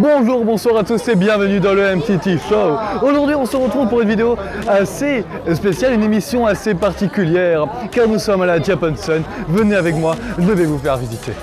Bonjour, bonsoir à tous et bienvenue dans le MTT Show. Aujourd'hui on se retrouve pour une vidéo assez spéciale, une émission assez particulière, car nous sommes à la Japan Sun. Venez avec moi, je vais vous faire visiter.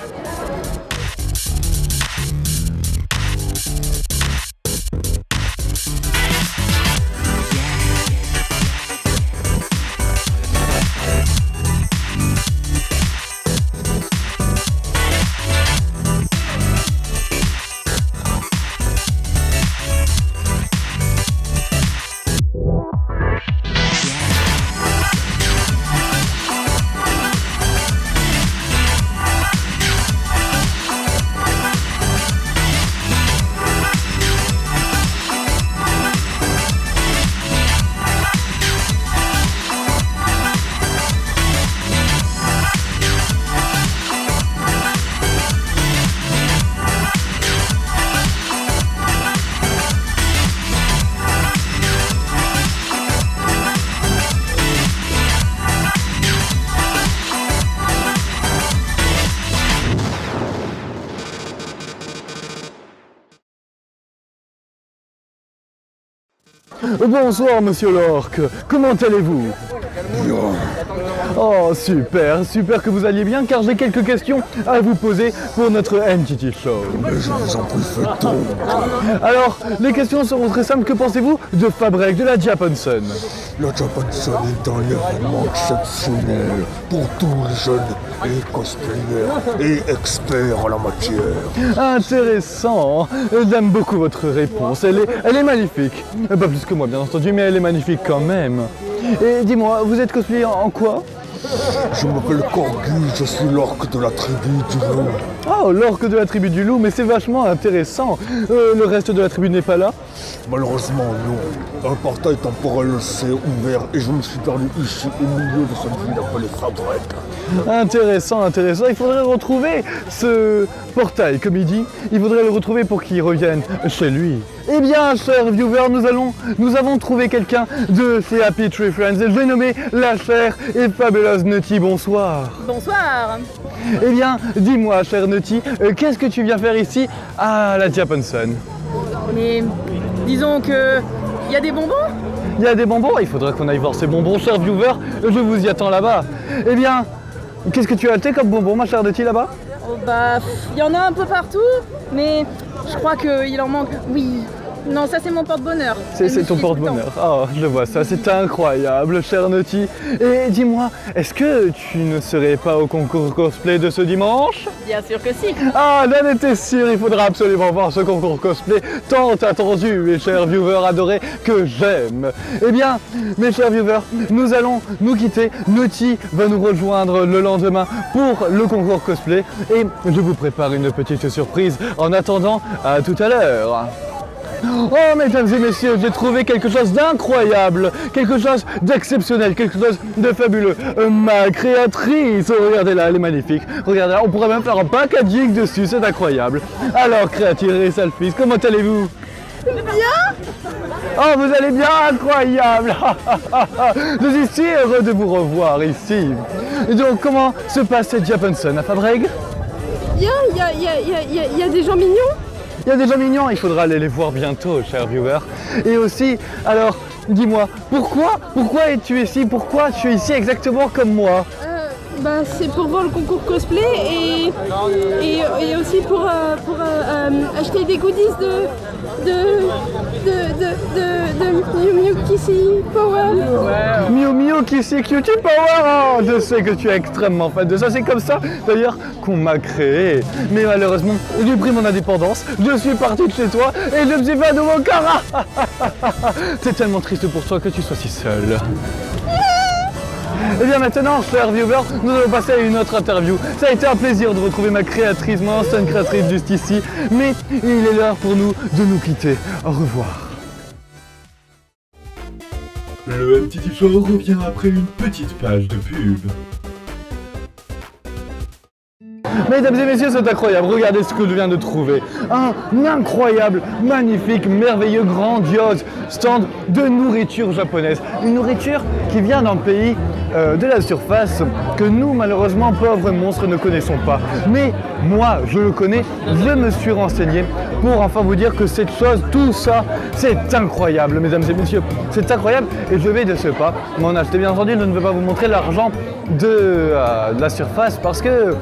Bonsoir Monsieur Lorque, comment allez-vous? Oh super, super que vous alliez bien car j'ai quelques questions à vous poser pour notre MTT Show. Mais je vous en prie, faites donc. Alors, les questions seront très simples. Que pensez-vous de Fabreg de la Japan Sun? La Japan Sun est un événement exceptionnel pour tous les jeunes et cosplayers et experts en la matière. Intéressant, j'aime beaucoup votre réponse, elle est magnifique. Pas plus que moi bien entendu, mais elle est magnifique quand même. Et dis-moi, vous êtes cosplayer en quoi? Je m'appelle Corgi, je suis l'orque de la tribu du loup. Oh, l'orque de la tribu du loup, mais c'est vachement intéressant. Le reste de la tribu n'est pas là? Malheureusement, non. Un portail temporel s'est ouvert et je me suis perdu ici au milieu de cette ville appelée Fabreg. Intéressant, intéressant. Il faudrait retrouver ce portail, comme il dit. Il faudrait le retrouver pour qu'il revienne chez lui. Eh bien, chers viewers, nous avons trouvé quelqu'un de chez Happy Tree Friends. Je vais nommer la chère et fabuleuse Nutty. Bonsoir. Bonsoir. Eh bien, dis-moi, chère Nutty, qu'est-ce que tu viens faire ici à la Japan Sun? Mais disons que il y a des bonbons. Il y a des bonbons? Il faudrait qu'on aille voir ces bonbons, chers viewers. Je vous y attends là-bas. Eh bien, qu'est-ce que tu as acheté comme bonbons, ma chère Nutty, là-bas? Oh bah, il y en a un peu partout, mais je crois qu'il en manque. Oui. Non, ça c'est mon porte-bonheur. C'est ton porte-bonheur. Oh, je vois ça, c'est incroyable, cher Nutty. Et dis-moi, est-ce que tu ne serais pas au concours cosplay de ce dimanche? Bien sûr que si. Ah, j'en étais sûr, il faudra absolument voir ce concours cosplay tant attendu, mes chers viewers adorés, que j'aime. Eh bien, mes chers viewers, nous allons nous quitter. Nutty va nous rejoindre le lendemain pour le concours cosplay. Et je vous prépare une petite surprise. En attendant, à tout à l'heure. Oh mesdames et messieurs, j'ai trouvé quelque chose d'incroyable, quelque chose d'exceptionnel, quelque chose de fabuleux. Ma créatrice, oh, regardez-la, elle est magnifique. Regardez-la, on pourrait même faire un packaging dessus, c'est incroyable. Alors créatrice Alphys, comment allez-vous? Bien. Oh, vous allez bien, incroyable. Je suis si heureux de vous revoir ici. Et donc, comment se passe cette Japan Sun à Fabreg? Bien, il y a des gens mignons. Il y a des gens mignons, il faudra aller les voir bientôt, chers viewers. Et aussi, alors, dis-moi, pourquoi es-tu ici? Pourquoi tu es ici exactement comme moi? Bah, c'est pour voir le concours cosplay et aussi pour acheter des goodies de Miu Miu Kissy Power. Miu Miu Kissy Cutie Power. Oh, je sais que tu es extrêmement fan de ça, c'est comme ça d'ailleurs qu'on m'a créé. Mais malheureusement, j'ai pris mon indépendance, je suis parti de chez toi et je me suis fait un nouveau cara. C'est tellement triste pour toi que tu sois si seul. Et bien maintenant, chers viewers, nous allons passer à une autre interview. Ça a été un plaisir de retrouver ma créatrice, mon ancienne créatrice juste ici, mais il est l'heure pour nous de nous quitter. Au revoir. Le MTT Show revient après une petite page de pub. Mesdames et messieurs, c'est incroyable, regardez ce que je viens de trouver. Un incroyable, magnifique, merveilleux, grandiose stand de nourriture japonaise. Une nourriture qui vient d'un pays de la surface que nous, malheureusement, pauvres monstres, ne connaissons pas. Mais moi, je le connais, je me suis renseigné pour enfin vous dire que cette chose, tout ça, c'est incroyable, mesdames et messieurs. C'est incroyable et je vais de ce pas m'en acheter. Bien entendu, je ne vais pas vous montrer l'argent de la surface parce que,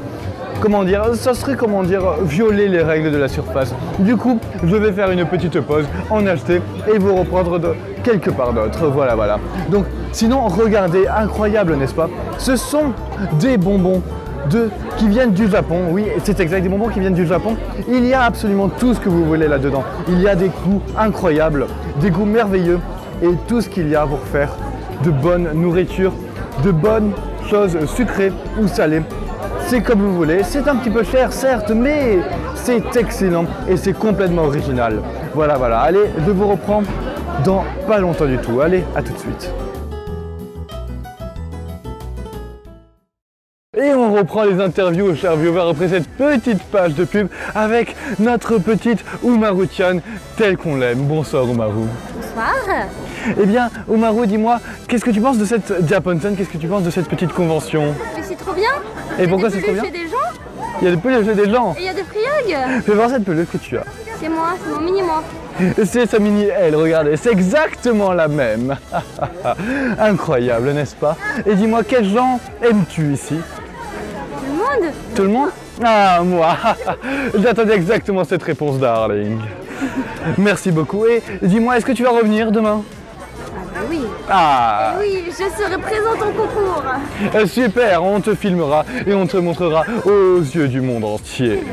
comment dire, ça serait, comment dire, violer les règles de la surface. Du coup, je vais faire une petite pause, en acheter et vous reprendre de quelque part d'autre. Voilà, voilà. Donc, sinon, regardez, incroyable, n'est-ce pas? Ce sont des bonbons qui viennent du Japon. Oui, c'est exact, des bonbons qui viennent du Japon. Il y a absolument tout ce que vous voulez là-dedans. Il y a des goûts incroyables, des goûts merveilleux et tout ce qu'il y a pour faire de bonne nourriture, de bonnes choses sucrées ou salées. C'est comme vous voulez, c'est un petit peu cher certes, mais c'est excellent et c'est complètement original. Voilà, voilà, allez, je vous reprends dans pas longtemps du tout. Allez, à tout de suite. Et on reprend les interviews, chers viewers, après cette petite page de pub avec notre petite Umaru-chan telle qu'on l'aime. Bonsoir Umaru. Bonsoir. Eh bien, Umaru, dis-moi, qu'est-ce que tu penses de cette Japonsen? Qu'est-ce que tu penses de cette petite convention? Mais c'est trop bien. Et pourquoi c'est trop bien? Il y a des peluches des gens. Il y a des peluches des gens. Et il y a des friogues. Fais voir cette peluche que tu as. C'est moi, c'est mon mini-moi. C'est sa mini elle, regardez, c'est exactement la même. Incroyable, n'est-ce pas? Et dis-moi, quels gens aimes-tu ici? Tout le monde. Tout le monde? Ah, moi. J'attendais exactement cette réponse, darling. Merci beaucoup. Et dis-moi, est-ce que tu vas revenir demain? Ah oui. Ah. Oui, je serai présente au concours. Super, on te filmera et on te montrera aux yeux du monde entier.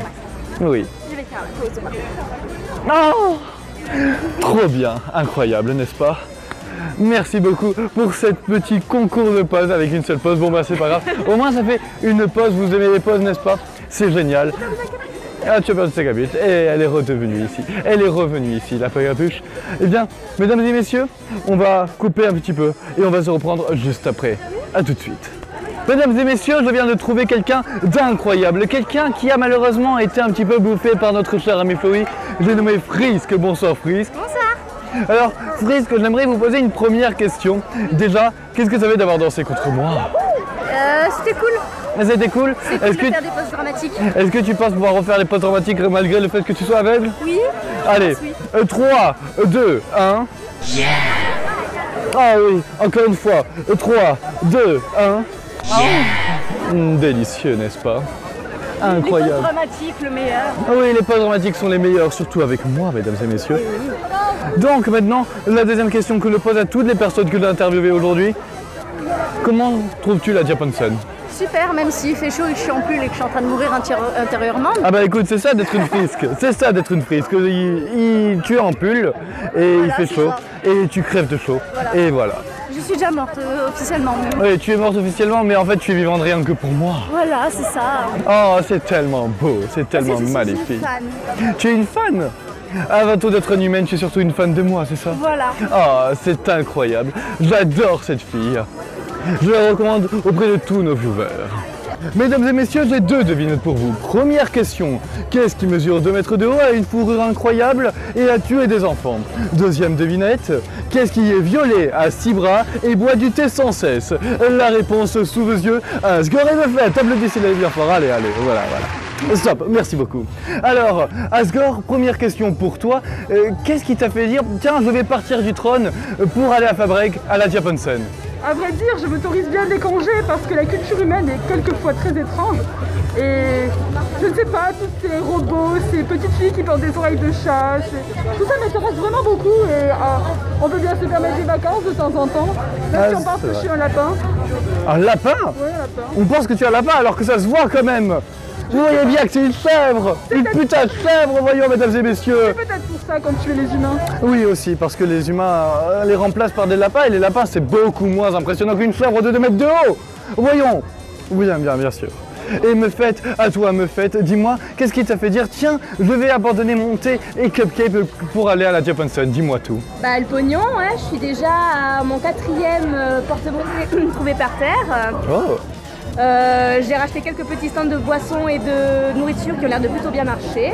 Oui. Je vais faire la pause. Oh, trop bien, incroyable, n'est-ce pas? Merci beaucoup pour cette petit concours de pause avec une seule pause. Bon bah c'est pas grave, au moins ça fait une pause, vous aimez les pauses, n'est-ce pas? C'est génial. Ah, tu as perdu sa capuche et elle est redevenue ici. Elle est revenue ici, la capuche. Eh bien, mesdames et messieurs, on va couper un petit peu et on va se reprendre juste après. A tout de suite. Mesdames et messieurs, je viens de trouver quelqu'un d'incroyable, quelqu'un qui a malheureusement été un petit peu bouffé par notre cher ami Flowy. J'ai nommé Frisk. Bonsoir Frisk. Bonsoir. Alors Frisk, j'aimerais vous poser une première question. Déjà, qu'est-ce que ça fait d'avoir dansé contre moi? C'était cool. C'était cool. C'est cool de faire des pauses dramatiques. Est-ce que tu penses pouvoir refaire les pauses dramatiques malgré le fait que tu sois aveugle? Oui. Allez, Oui. 3, 2, 1. Yeah. Ah oui, encore une fois. 3, 2, 1. Délicieux, n'est-ce pas? Incroyable. Les pauses dramatiques, le meilleur. Ah oui, les pauses dramatiques sont les meilleures, surtout avec moi, mesdames et messieurs. Donc maintenant, la deuxième question que je pose à toutes les personnes que j'ai interviewées aujourd'hui. Comment trouves-tu la Japonsen? Super, même s'il fait chaud et que je suis en pull et que je suis en train de mourir intérieurement. Ah bah écoute, c'est ça d'être une frisque. C'est ça d'être une frisque. Tu es en pull et il fait chaud et tu crèves de chaud. Voilà. Et voilà. Je suis déjà morte officiellement. Oui, tu es morte officiellement, mais en fait tu es vivante rien que pour moi. Voilà, c'est ça. Oh, c'est tellement beau, c'est tellement magnifique. Je suis une fan. Tu es une fan? Avant tout d'être une humaine, tu es surtout une fan de moi, c'est ça? Voilà. Oh, c'est incroyable. J'adore cette fille. Je la recommande auprès de tous nos viewers. Mesdames et messieurs, j'ai deux devinettes pour vous. Première question, qu'est-ce qui mesure 2 mètres de haut, a une fourrure incroyable et a tué des enfants? Deuxième devinette, qu'est-ce qui est violet, a 6 bras et boit du thé sans cesse? La réponse sous vos yeux, un score est de fait, applaudissez-les bien fort, allez, allez, voilà, voilà. Stop, merci beaucoup. Alors, Asgore, première question pour toi. Qu'est-ce qui t'a fait dire, tiens, je vais partir du trône pour aller à Fabreg, à la Japonsen? À vrai dire, je m'autorise bien des congés parce que la culture humaine est quelquefois très étrange. Et je ne sais pas, tous ces robots, ces petites filles qui portent des oreilles de chat, tout ça m'intéresse vraiment beaucoup. Et on peut bien se permettre des vacances de temps en temps, même si on pense que je suis un lapin. Un lapin? Oui, un lapin. On pense que tu es un lapin alors que ça se voit quand même. Vous voyez bien que c'est une chèvre! Une putain de chèvre, voyons, mesdames et messieurs! C'est peut-être pour ça qu'on tue les humains. Oui, aussi, parce que les humains les remplacent par des lapins, et les lapins, c'est beaucoup moins impressionnant qu'une chèvre de 2 mètres de haut! Voyons! Oui, bien sûr. Et Mephette, à toi Mephette, dis-moi, qu'est-ce qui t'a fait dire, tiens, je vais abandonner mon thé et cupcake pour aller à la Japonsen, dis-moi tout. Bah le pognon, ouais, je suis déjà à mon 4e porte-monnaie trouvé par terre. Oh! J'ai racheté quelques petits stands de boissons et de nourriture qui ont l'air de plutôt bien marcher.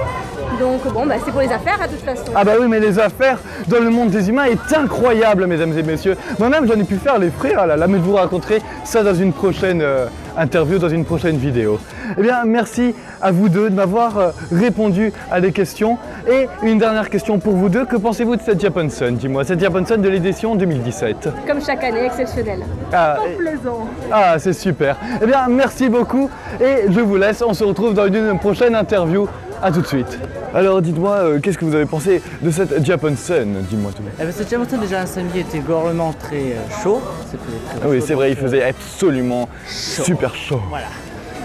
Donc bon, bah, c'est pour les affaires de toute façon. Ah bah oui, mais les affaires dans le monde des humains est incroyable, mesdames et messieurs. Moi-même, j'en ai pu faire les frais, ah là là, mais je vous raconterai ça dans une prochaine interview, dans une prochaine vidéo. Eh bien, merci à vous deux de m'avoir répondu à des questions. Et une dernière question pour vous deux, que pensez-vous de cette Japan Sun? Dis-moi, cette Japan Sun de l'édition 2017. Comme chaque année, exceptionnelle. Ah, Plaisant. ah, c'est super. Eh bien, merci beaucoup et je vous laisse. On se retrouve dans une prochaine interview. A tout de suite. Alors, dites-moi, qu'est-ce que vous avez pensé de cette Japan Sun? Dis-moi tout. Eh ben, cette Japan Sun, déjà, un samedi était vraiment très chaud. Ah oui, c'est vrai, il faisait absolument super chaud. Voilà.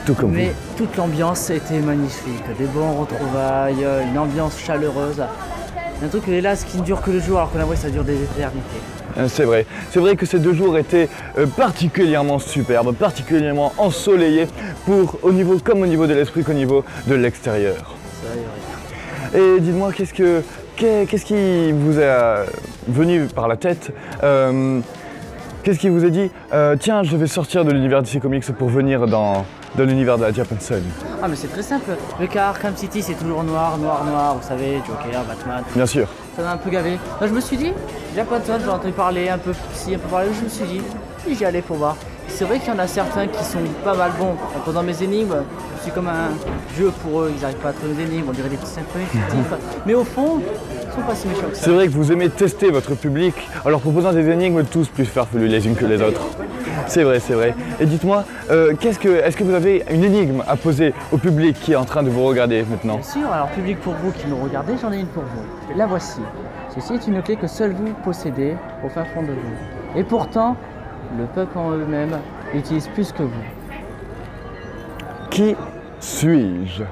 Tout comme Mais vous. toute l'ambiance était magnifique. Des bons retrouvailles, une ambiance chaleureuse. Un truc, hélas, qui ne dure que le jour, alors qu'on a vu ça dure des éternités. C'est vrai que ces 2 jours étaient particulièrement superbes, particulièrement ensoleillés, au niveau comme au niveau de l'esprit qu'au niveau de l'extérieur. Et dites-moi, qu'est-ce qui vous est venu par la tête? Qu'est-ce qui vous a dit tiens, je vais sortir de l'univers DC Comics pour venir dans l'univers de la Japan Sun? Ah mais c'est très simple, le cas Arkham City c'est toujours noir, vous savez, Joker, Batman. Bien sûr. Ça m'a un peu gavé. Là je me suis dit, Japan Sun, j'ai entendu parler un peu ici, un peu par là, je me suis dit, j'y allais pour voir. C'est vrai qu'il y en a certains qui sont pas mal bons. Pendant mes énigmes, je suis comme un jeu pour eux, ils n'arrivent pas à trouver mes énigmes, on dirait des petits symphonies fictifs. Mais au fond, ils sont pas si méchants que ça. C'est vrai que vous aimez tester votre public en leur proposant des énigmes tous plus farfelues les unes que les autres. C'est vrai. Et dites-moi, est-ce que vous avez une énigme à poser au public qui est en train de vous regarder maintenant? Bien sûr, alors public pour vous qui nous regardez, j'en ai une pour vous. La voici. Ceci est une clé que seul vous possédez au fin fond de vous. Et pourtant, le peuple en eux-mêmes l'utilise plus que vous. Qui suis-je?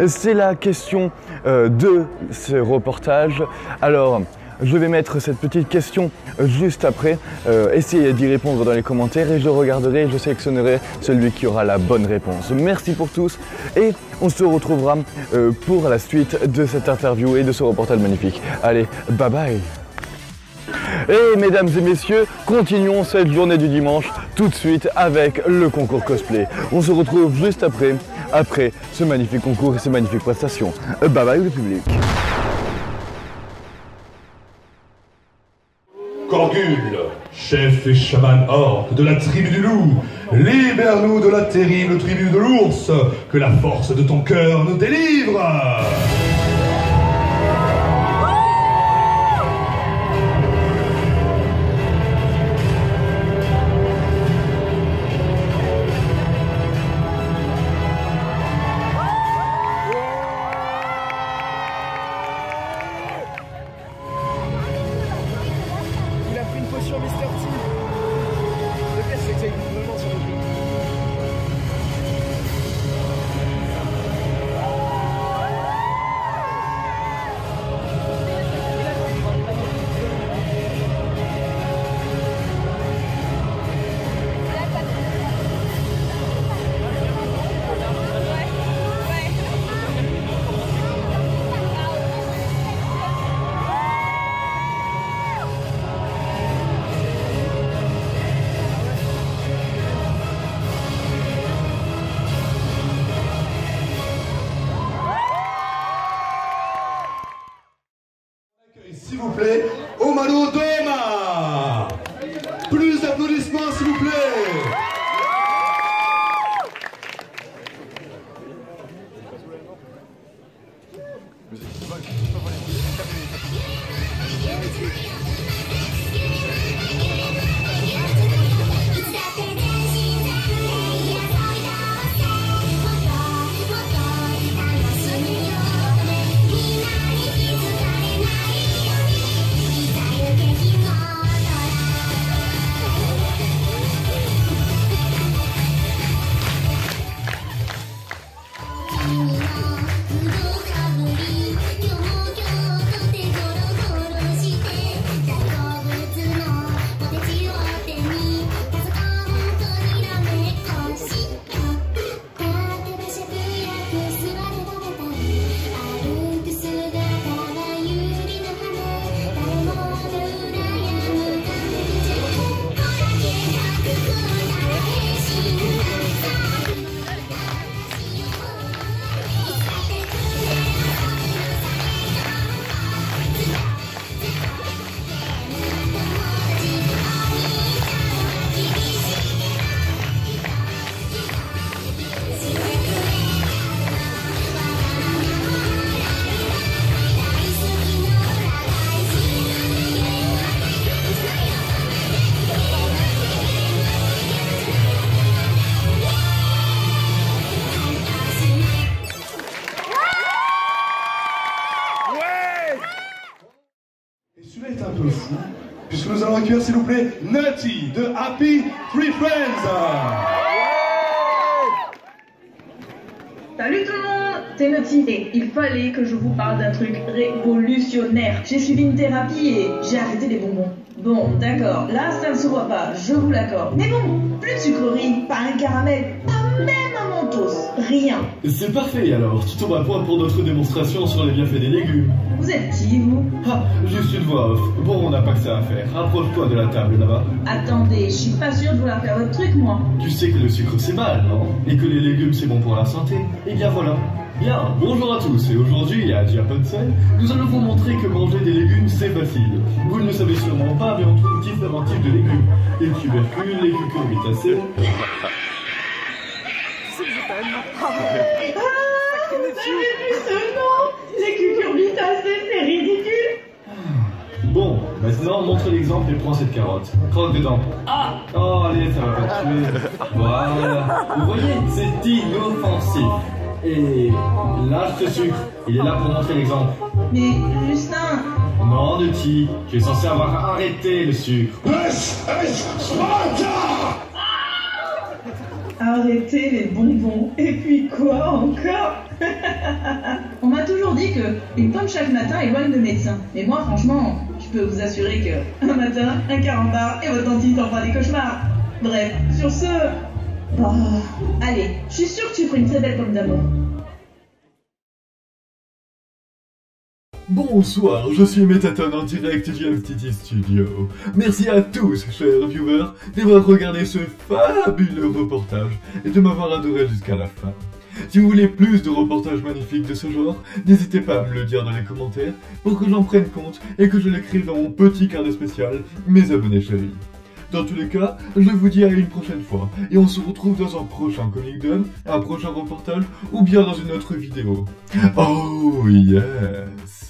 C'est la question de ce reportage. Alors, je vais mettre cette petite question juste après. Essayez d'y répondre dans les commentaires et je regarderai et je sélectionnerai celui qui aura la bonne réponse. Merci pour tous et on se retrouvera pour la suite de cette interview et de ce reportage magnifique. Allez, bye bye! Et mesdames et messieurs, continuons cette journée du dimanche tout de suite avec le concours cosplay. On se retrouve juste après ce magnifique concours et ces magnifiques prestations. Bye bye le public. Corgul, chef et chaman orc de la tribu du loup, libère-nous de la terrible tribu de l'ours, que la force de ton cœur nous délivre. accueillir s'il vous plaît Nutty de Happy Tree Friends. Salut tout le monde, c'est Nutty et il fallait que je vous parle d'un truc révolutionnaire. J'ai suivi une thérapie et j'ai arrêté les bonbons. Bon, d'accord, là ça ne se voit pas, je vous l'accorde. Mais bon, plus de sucreries, pas un caramel, pas même un mentos, rien. C'est parfait alors, tu tombes à point pour notre démonstration sur les bienfaits des légumes. Vous êtes qui, vous? Ah, juste une voix off. Bon, on n'a pas que ça à faire. Rapproche-toi de la table là-bas. Attendez, je suis pas sûre de vouloir faire votre truc, moi. Tu sais que le sucre c'est mal, non? Et que les légumes c'est bon pour la santé. Et bien voilà. Bien, bonjour à tous, et aujourd'hui à Japansen, nous allons vous montrer que manger des légumes c'est facile. Vous ne le savez sûrement pas, mais on trouve différents types de légumes. Les tubercules, les cucurbitacées... Les cucurbitacées, c'est ridicule. Bon, maintenant montre l'exemple et prends cette carotte. Croque dedans. Ah! Oh allez, ça va pas te tuer. Voilà. Vous voyez, c'est inoffensif. Et lâche ce sucre. Il est là pour montrer l'exemple. Mais Justin... Non, Nutty, tu es censé avoir arrêté le sucre. Arrêtez les bonbons. Et puis quoi encore? On m'a toujours dit que une pomme chaque matin éloigne le médecin. Mais moi, franchement, je peux vous assurer que un matin, un carambar et votre dentiste en fera des cauchemars. Bref, sur ce... Oh, allez, je suis sûre que tu feras une très belle pomme d'amour. Bonsoir, je suis Métaton en direct du MTT Studio. Merci à tous, chers viewers, d'avoir regardé ce fabuleux reportage et de m'avoir adoré jusqu'à la fin. Si vous voulez plus de reportages magnifiques de ce genre, n'hésitez pas à me le dire dans les commentaires pour que j'en prenne compte et que je l'écrive dans mon petit carnet spécial, mes abonnés chéris. Dans tous les cas, je vous dis à une prochaine fois, et on se retrouve dans un prochain Comic Dome, un prochain reportage, ou bien dans une autre vidéo. Oh yes!